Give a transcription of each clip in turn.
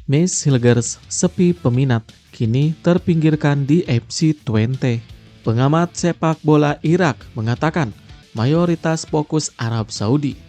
Miss Hilgers sepi peminat, kini terpinggirkan di FC20. Pengamat sepak bola Irak mengatakan mayoritas fokus Arab Saudi.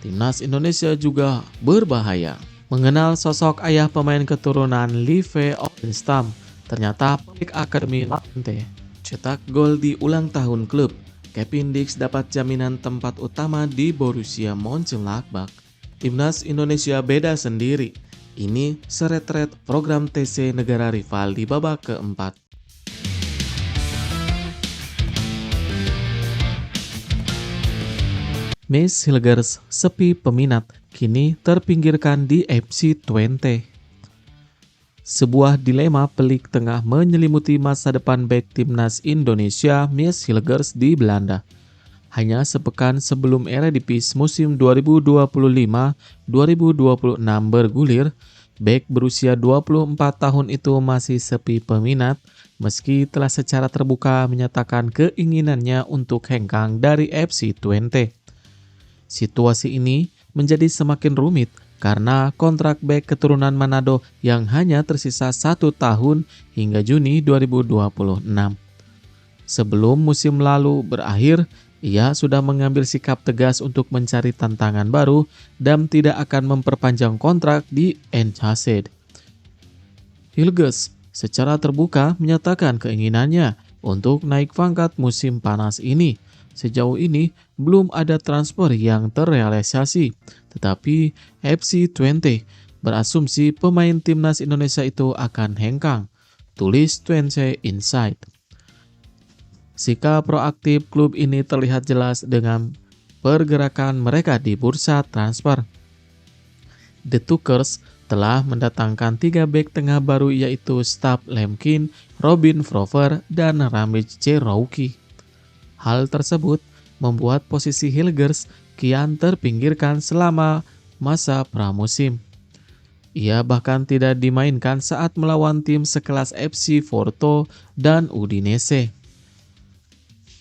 Timnas Indonesia juga berbahaya. Mengenal sosok ayah pemain keturunan Live Olenstam, ternyata pemilik Akademi Levante. Cetak gol di ulang tahun klub, Kevin Dix dapat jaminan tempat utama di Borussia Mönchengladbach. Timnas Indonesia beda sendiri. Ini seretret program TC negara rival di babak keempat. Miss Hilgers sepi peminat, kini terpinggirkan di FC20. Sebuah dilema pelik tengah menyelimuti masa depan bek timnas Indonesia Miss Hilgers di Belanda. Hanya sepekan sebelum Eredivisie musim 2025-2026 bergulir, bek berusia 24 tahun itu masih sepi peminat meski telah secara terbuka menyatakan keinginannya untuk hengkang dari FC20. Situasi ini menjadi semakin rumit karena kontrak bek keturunan Manado yang hanya tersisa 1 tahun hingga Juni 2026. Sebelum musim lalu berakhir, ia sudah mengambil sikap tegas untuk mencari tantangan baru dan tidak akan memperpanjang kontrak di NHC. Hilgers secara terbuka menyatakan keinginannya untuk naik pangkat musim panas ini. Sejauh ini belum ada transfer yang terrealisasi, tetapi FC20 berasumsi pemain timnas Indonesia itu akan hengkang, tulis 20 Insight. Sikap proaktif klub ini terlihat jelas dengan pergerakan mereka di bursa transfer. The Tukers telah mendatangkan 3 bek tengah baru yaitu Stav Lemkin, Robin Frover, dan Ramij Cherokee. Hal tersebut membuat posisi Hilgers kian terpinggirkan selama masa pramusim. Ia bahkan tidak dimainkan saat melawan tim sekelas FC Porto dan Udinese.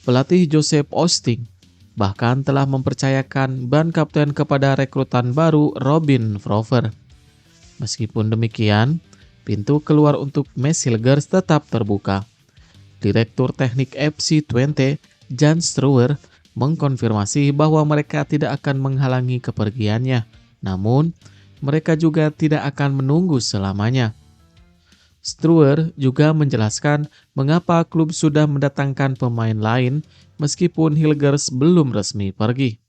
Pelatih Joseph Osting bahkan telah mempercayakan ban kapten kepada rekrutan baru Robin Frover. Meskipun demikian, pintu keluar untuk Miss Hilgers tetap terbuka. Direktur Teknik FC20 Jan Struwer mengkonfirmasi bahwa mereka tidak akan menghalangi kepergiannya, namun mereka juga tidak akan menunggu selamanya. Struwer juga menjelaskan mengapa klub sudah mendatangkan pemain lain meskipun Hilgers belum resmi pergi.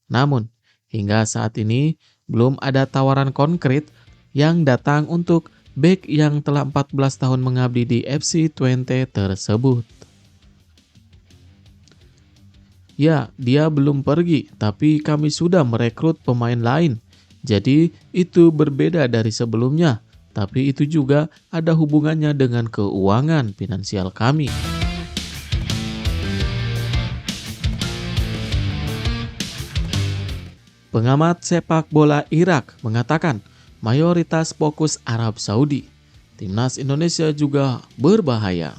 Namun, hingga saat ini belum ada tawaran konkret yang datang untuk bek yang telah 14 tahun mengabdi di FC20 tersebut. Ya, dia belum pergi, tapi kami sudah merekrut pemain lain. Jadi, itu berbeda dari sebelumnya, tapi itu juga ada hubungannya dengan keuangan finansial kami. Pengamat sepak bola Irak mengatakan mayoritas fokus Arab Saudi. Timnas Indonesia juga berbahaya.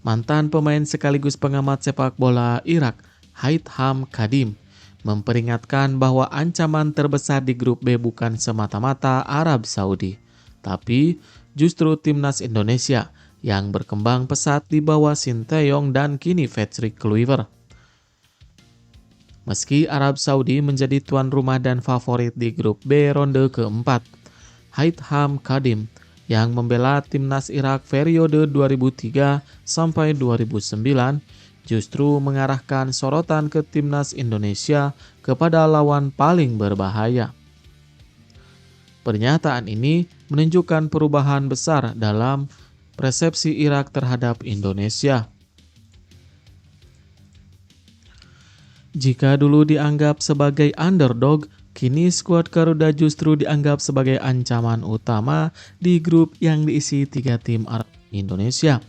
Mantan pemain sekaligus pengamat sepak bola Irak, Haitham Kadim, memperingatkan bahwa ancaman terbesar di grup B bukan semata-mata Arab Saudi, tapi justru timnas Indonesia yang berkembang pesat di bawah Sinteyong dan kini Patrick Kluivert. Meski Arab Saudi menjadi tuan rumah dan favorit di grup B ronde keempat, Haitham Kadim yang membela timnas Irak periode 2003 sampai 2009 justru mengarahkan sorotan ke timnas Indonesia kepada lawan paling berbahaya. Pernyataan ini menunjukkan perubahan besar dalam persepsi Irak terhadap Indonesia. Jika dulu dianggap sebagai underdog, kini skuad Garuda justru dianggap sebagai ancaman utama di grup yang diisi 3 tim Arab Indonesia.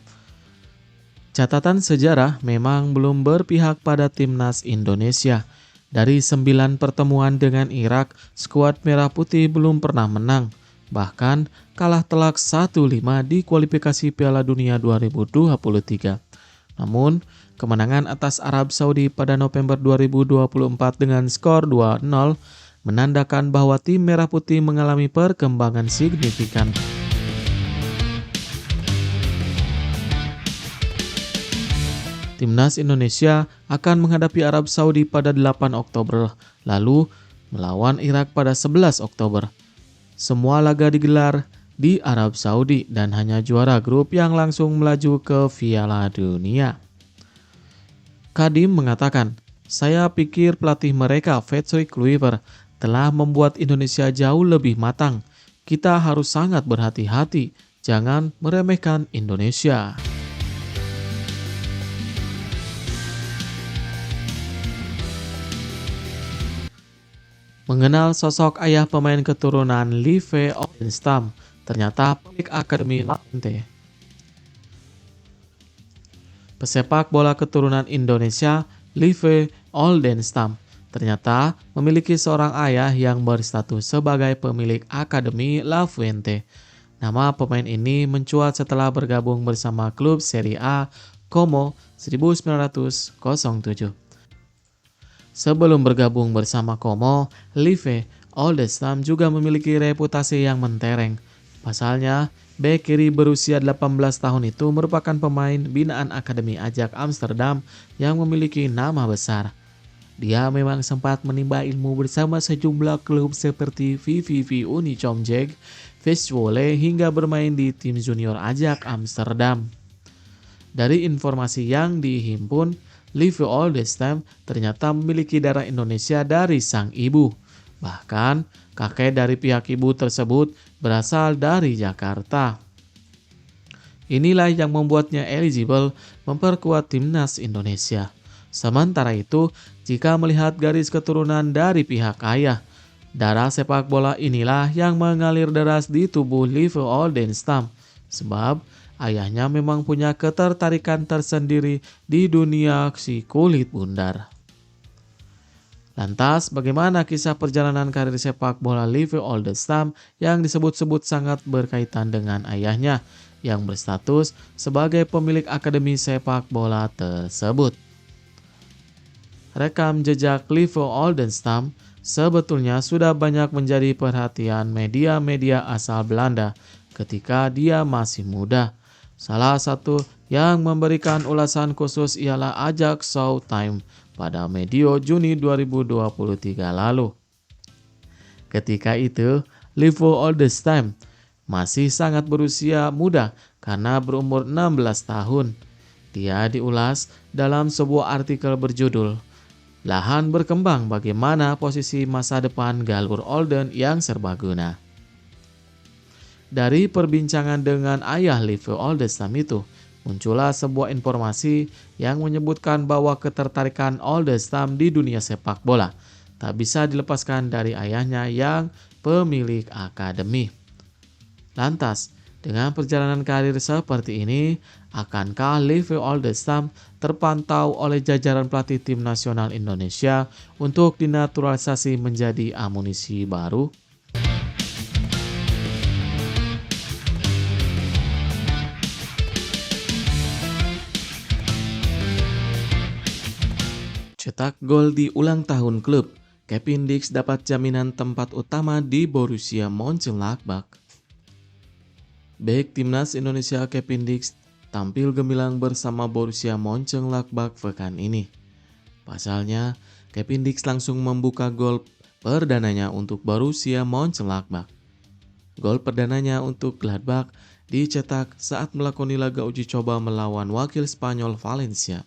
Catatan sejarah memang belum berpihak pada timnas Indonesia. Dari 9 pertemuan dengan Irak, skuad Merah Putih belum pernah menang. Bahkan kalah telak 1-5 di kualifikasi Piala Dunia 2023. Namun, kemenangan atas Arab Saudi pada November 2024 dengan skor 2-0 menandakan bahwa tim Merah Putih mengalami perkembangan signifikan. Timnas Indonesia akan menghadapi Arab Saudi pada 8 Oktober, lalu melawan Irak pada 11 Oktober. Semua laga digelar di Arab Saudi dan hanya juara grup yang langsung melaju ke Piala Dunia. Kadim mengatakan, "Saya pikir pelatih mereka, Patrick Kluivert, telah membuat Indonesia jauh lebih matang. Kita harus sangat berhati-hati, jangan meremehkan Indonesia." Mengenal sosok ayah pemain keturunan Live Oldenstam, ternyata pemilik Akademi Levante. Pesepak bola keturunan Indonesia, Live Oldenstam, ternyata memiliki seorang ayah yang berstatus sebagai pemilik Akademi La Fuente. Nama pemain ini mencuat setelah bergabung bersama klub Serie A Como 1907. Sebelum bergabung bersama Como, Live Oldenstam juga memiliki reputasi yang mentereng. Pasalnya, bek kiri berusia 18 tahun itu merupakan pemain binaan Akademi Ajax Amsterdam yang memiliki nama besar. Dia memang sempat menimba ilmu bersama sejumlah klub seperti VVV Unicomjeg, Vestwolle hingga bermain di tim junior Ajax Amsterdam. Dari informasi yang dihimpun, Live Oldenstam ternyata memiliki darah Indonesia dari sang ibu. Bahkan, kakek dari pihak ibu tersebut berasal dari Jakarta. Inilah yang membuatnya eligible memperkuat timnas Indonesia. Sementara itu, jika melihat garis keturunan dari pihak ayah, darah sepak bola inilah yang mengalir deras di tubuh Live Oldenstam. Sebab ayahnya memang punya ketertarikan tersendiri di dunia si kulit bundar. Lantas, bagaimana kisah perjalanan karir sepak bola Live Oldenstam yang disebut-sebut sangat berkaitan dengan ayahnya yang berstatus sebagai pemilik akademi sepak bola tersebut? Rekam jejak Live Oldenstam sebetulnya sudah banyak menjadi perhatian media-media asal Belanda ketika dia masih muda. Salah satu yang memberikan ulasan khusus ialah Ajax Showtime pada medio Juni 2023 lalu. Ketika itu, Live Oldenstam masih sangat berusia muda karena berumur 16 tahun. Dia diulas dalam sebuah artikel berjudul "Lahan berkembang bagaimana posisi masa depan Galur Olden yang serbaguna." Dari perbincangan dengan ayah Live Oldenstam itu, muncullah sebuah informasi yang menyebutkan bahwa ketertarikan Oldenstam di dunia sepak bola tak bisa dilepaskan dari ayahnya yang pemilik akademi. Lantas, dengan perjalanan karir seperti ini, akankah Live Oldenstam terpantau oleh jajaran pelatih tim nasional Indonesia untuk dinaturalisasi menjadi amunisi baru? Cetak gol di ulang tahun klub, Kevin Dix dapat jaminan tempat utama di Borussia Mönchengladbach. Bek timnas Indonesia Kevin Dix tampil gemilang bersama Borussia Mönchengladbach pekan ini. Pasalnya, Kevin Dix langsung membuka gol perdananya untuk Borussia Mönchengladbach. Gol perdananya untuk Gladbach dicetak saat melakoni laga uji coba melawan wakil Spanyol Valencia.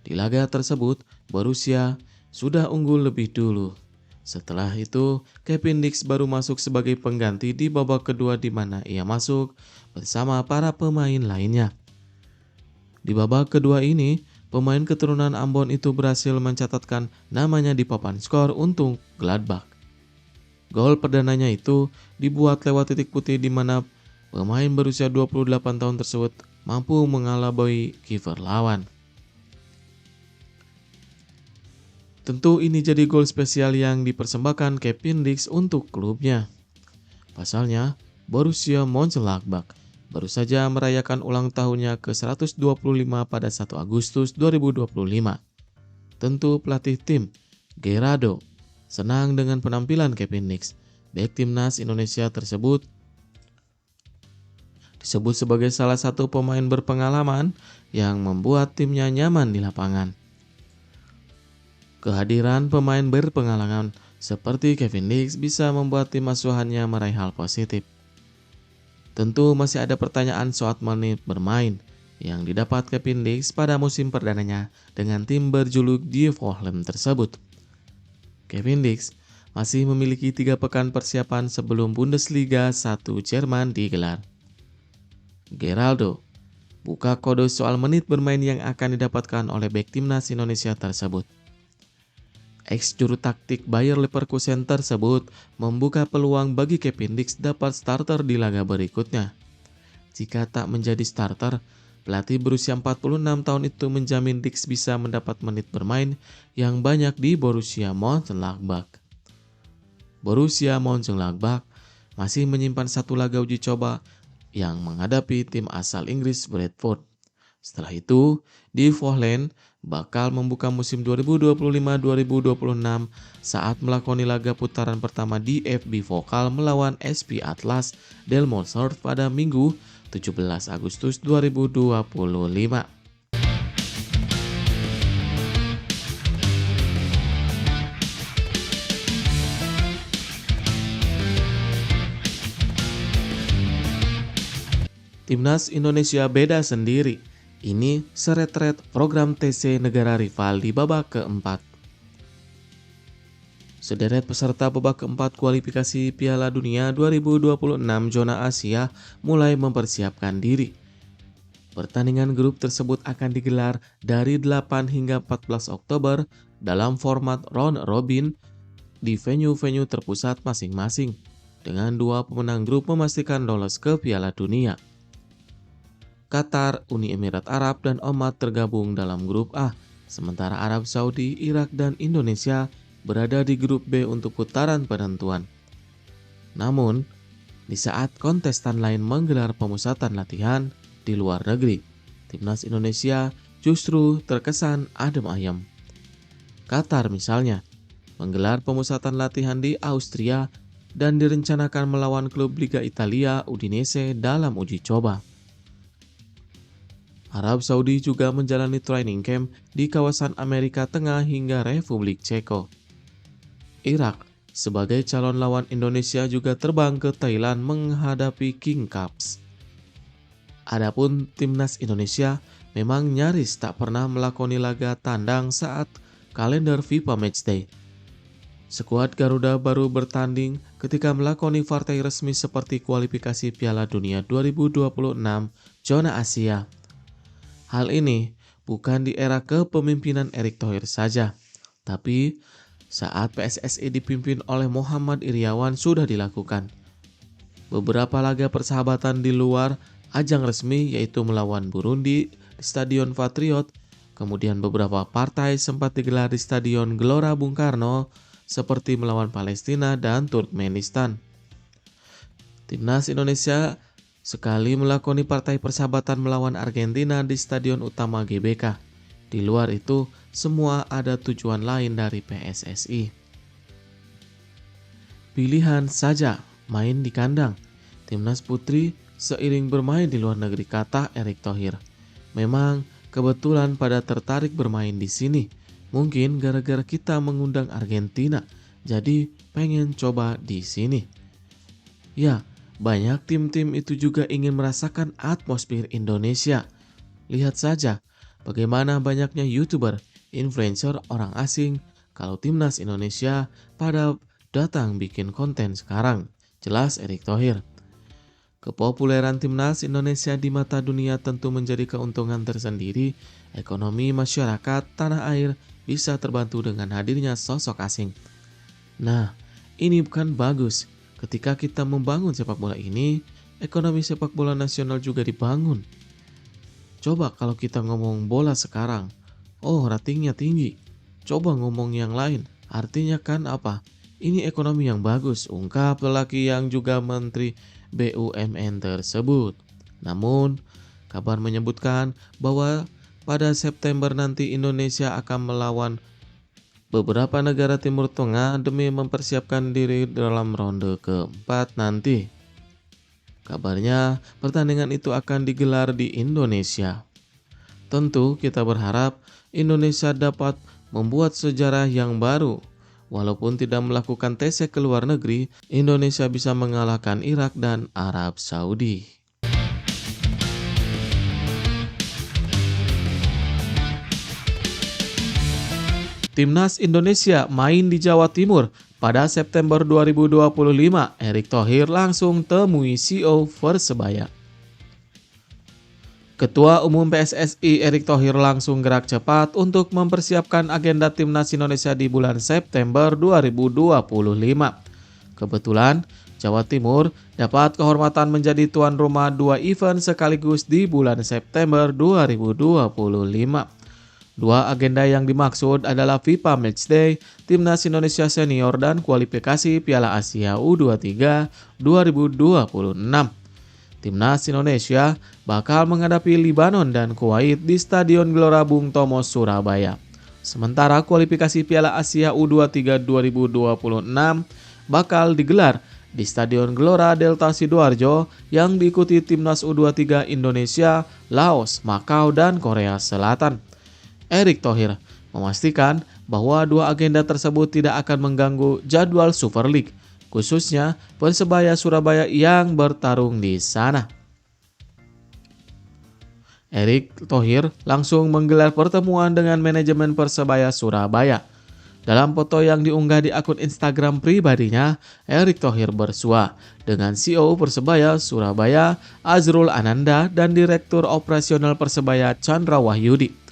Di laga tersebut, Borussia sudah unggul lebih dulu. Setelah itu, Kevin Dix baru masuk sebagai pengganti di babak kedua di mana ia masuk bersama para pemain lainnya. Di babak kedua ini, pemain keturunan Ambon itu berhasil mencatatkan namanya di papan skor untuk Gladbach. Gol perdananya itu dibuat lewat titik putih di mana pemain berusia 28 tahun tersebut mampu mengelabui kiper lawan. Tentu ini jadi gol spesial yang dipersembahkan Kevin Dix untuk klubnya. Pasalnya, Borussia Mönchengladbach baru saja merayakan ulang tahunnya ke-125 pada 1 Agustus 2025. Tentu pelatih tim, Gerardo senang dengan penampilan Kevin Dix. Bek timnas Indonesia tersebut disebut sebagai salah satu pemain berpengalaman yang membuat timnya nyaman di lapangan. Kehadiran pemain berpengalaman seperti Kevin Dix bisa membuat tim asuhannya meraih hal positif. Tentu masih ada pertanyaan soal menit bermain yang didapat Kevin Dix pada musim perdananya dengan tim berjuluk Die Volem tersebut. Kevin Dix masih memiliki 3 pekan persiapan sebelum Bundesliga 1 Jerman digelar. Geraldo buka kode soal menit bermain yang akan didapatkan oleh bek timnas Indonesia tersebut. Ex-juru taktik Bayer Leverkusen tersebut membuka peluang bagi Kevin Dix dapat starter di laga berikutnya. Jika tak menjadi starter, pelatih berusia 46 tahun itu menjamin Dix bisa mendapat menit bermain yang banyak di Borussia Mönchengladbach. Borussia Mönchengladbach masih menyimpan satu laga uji coba yang menghadapi tim asal Inggris Bradford. Setelah itu, Die Volem bakal membuka musim 2025-2026 saat melakoni laga putaran pertama di FB Vokal melawan SP Atlas Delmonsort pada Minggu 17 Agustus 2025. Timnas Indonesia beda sendiri. Ini seretret program TC negara rival di babak keempat. Sederet peserta babak keempat kualifikasi Piala Dunia 2026 zona Asia mulai mempersiapkan diri. Pertandingan grup tersebut akan digelar dari 8 hingga 14 Oktober dalam format round robin di venue-venue terpusat masing-masing, dengan 2 pemenang grup memastikan lolos ke Piala Dunia. Qatar, Uni Emirat Arab, dan Oman tergabung dalam grup A, sementara Arab Saudi, Irak, dan Indonesia berada di grup B untuk putaran penentuan. Namun, di saat kontestan lain menggelar pemusatan latihan di luar negeri, timnas Indonesia justru terkesan adem ayem. Qatar misalnya, menggelar pemusatan latihan di Austria dan direncanakan melawan klub Liga Italia Udinese dalam uji coba. Arab Saudi juga menjalani training camp di kawasan Amerika Tengah hingga Republik Ceko. Irak sebagai calon lawan Indonesia juga terbang ke Thailand menghadapi King Cups. Adapun timnas Indonesia memang nyaris tak pernah melakoni laga tandang saat kalender FIFA Matchday. Skuad Garuda baru bertanding ketika melakoni partai resmi seperti kualifikasi Piala Dunia 2026 zona Asia. Hal ini bukan di era kepemimpinan Erick Thohir saja, tapi saat PSSI dipimpin oleh Muhammad Iriawan sudah dilakukan. Beberapa laga persahabatan di luar ajang resmi yaitu melawan Burundi di Stadion Patriot, kemudian beberapa partai sempat digelar di Stadion Gelora Bung Karno seperti melawan Palestina dan Turkmenistan. Timnas Indonesia sekali melakoni partai persahabatan melawan Argentina di Stadion Utama GBK. Di luar itu, semua ada tujuan lain dari PSSI. Pilihan saja main di kandang. Timnas putri seiring bermain di luar negeri, kata Erick Thohir. Memang kebetulan pada tertarik bermain di sini. Mungkin gara-gara kita mengundang Argentina, jadi pengen coba di sini. Ya, banyak tim-tim itu juga ingin merasakan atmosfer Indonesia. Lihat saja bagaimana banyaknya YouTuber, influencer orang asing kalau timnas Indonesia pada datang bikin konten sekarang. Jelas Erick Thohir. Kepopuleran timnas Indonesia di mata dunia tentu menjadi keuntungan tersendiri. Ekonomi masyarakat tanah air bisa terbantu dengan hadirnya sosok asing. Nah, ini bukan bagus. Ketika kita membangun sepak bola ini, ekonomi sepak bola nasional juga dibangun. Coba kalau kita ngomong bola sekarang, oh ratingnya tinggi. Coba ngomong yang lain, artinya kan apa? Ini ekonomi yang bagus, ungkap lelaki yang juga Menteri BUMN tersebut. Namun, kabar menyebutkan bahwa pada September nanti Indonesia akan melawan beberapa negara Timur Tengah demi mempersiapkan diri dalam ronde keempat nanti. Kabarnya pertandingan itu akan digelar di Indonesia. Tentu kita berharap Indonesia dapat membuat sejarah yang baru. Walaupun tidak melakukan tes ke luar negeri, Indonesia bisa mengalahkan Irak dan Arab Saudi. Timnas Indonesia main di Jawa Timur pada September 2025. Erick Thohir langsung temui CEO Persebaya. Ketua Umum PSSI Erick Thohir langsung gerak cepat untuk mempersiapkan agenda Timnas Indonesia di bulan September 2025. Kebetulan, Jawa Timur dapat kehormatan menjadi tuan rumah 2 event sekaligus di bulan September 2025. Dua agenda yang dimaksud adalah FIFA Matchday, Timnas Indonesia Senior, dan kualifikasi Piala Asia U23 2026. Timnas Indonesia bakal menghadapi Libanon dan Kuwait di Stadion Gelora Bung Tomo, Surabaya. Sementara kualifikasi Piala Asia U23 2026 bakal digelar di Stadion Gelora Delta Sidoarjo yang diikuti Timnas U23 Indonesia, Laos, Makau, dan Korea Selatan. Erick Thohir memastikan bahwa dua agenda tersebut tidak akan mengganggu jadwal Super League, khususnya Persebaya Surabaya yang bertarung di sana. Erick Thohir langsung menggelar pertemuan dengan manajemen Persebaya Surabaya. Dalam foto yang diunggah di akun Instagram pribadinya, Erick Thohir bersua dengan CEO Persebaya Surabaya Azrul Ananda dan Direktur Operasional Persebaya Chandra Wahyudi.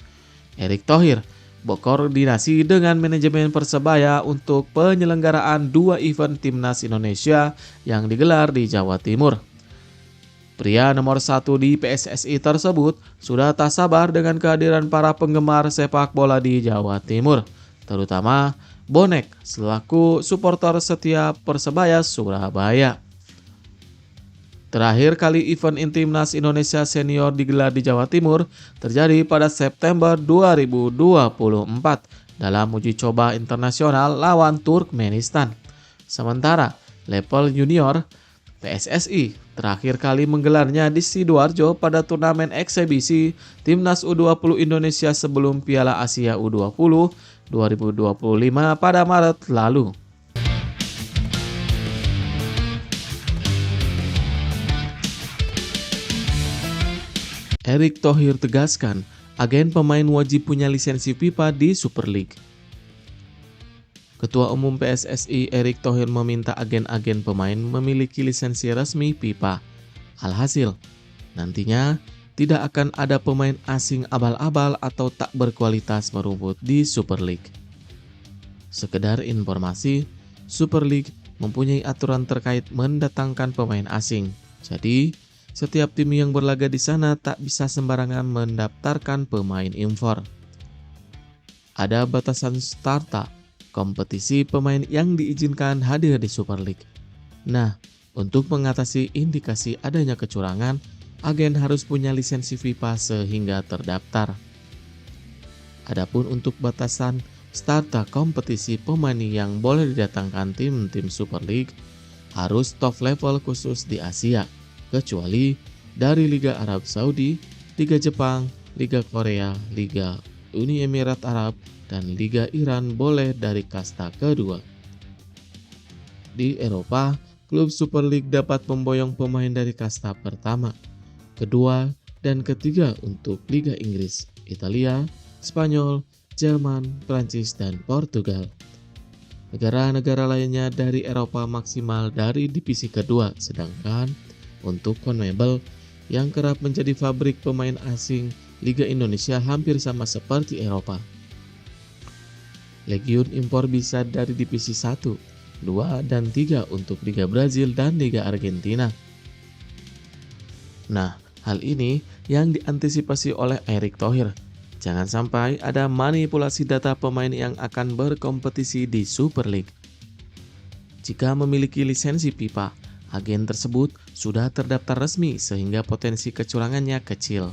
Erick Thohir berkoordinasi dengan manajemen Persebaya untuk penyelenggaraan 2 event Timnas Indonesia yang digelar di Jawa Timur. Pria nomor 1 di PSSI tersebut sudah tak sabar dengan kehadiran para penggemar sepak bola di Jawa Timur, terutama Bonek selaku supporter setia Persebaya Surabaya. Terakhir kali event Timnas Indonesia Senior digelar di Jawa Timur terjadi pada September 2024 dalam uji coba internasional lawan Turkmenistan. Sementara level junior, PSSI terakhir kali menggelarnya di Sidoarjo pada turnamen eksebisi Timnas U20 Indonesia sebelum Piala Asia U20 2025 pada Maret lalu. Erick Thohir tegaskan, agen pemain wajib punya lisensi FIFA di Super League. Ketua Umum PSSI Erick Thohir meminta agen-agen pemain memiliki lisensi resmi FIFA. Alhasil, nantinya tidak akan ada pemain asing abal-abal atau tak berkualitas merumput di Super League. Sekedar informasi, Super League mempunyai aturan terkait mendatangkan pemain asing. Jadi, setiap tim yang berlaga di sana tak bisa sembarangan mendaftarkan pemain impor. Ada batasan starta, kompetisi pemain yang diizinkan hadir di Super League. Nah, untuk mengatasi indikasi adanya kecurangan, agen harus punya lisensi FIFA sehingga terdaftar. Adapun untuk batasan starta kompetisi pemain yang boleh didatangkan tim-tim Super League harus top level khusus di Asia, kecuali dari Liga Arab Saudi, Liga Jepang, Liga Korea, Liga Uni Emirat Arab, dan Liga Iran boleh dari kasta kedua. Di Eropa, klub Super League dapat memboyong pemain dari kasta pertama, kedua, dan ketiga untuk Liga Inggris, Italia, Spanyol, Jerman, Prancis, dan Portugal. Negara-negara lainnya dari Eropa maksimal dari divisi kedua, sedangkan untuk CONMEBOL yang kerap menjadi pabrik pemain asing, Liga Indonesia hampir sama seperti Eropa. Legiun impor bisa dari divisi 1, 2, dan 3 untuk Liga Brazil dan Liga Argentina. Nah, hal ini yang diantisipasi oleh Erick Thohir. Jangan sampai ada manipulasi data pemain yang akan berkompetisi di Super League. Jika memiliki lisensi FIFA, agen tersebut sudah terdaftar resmi sehingga potensi kecurangannya kecil.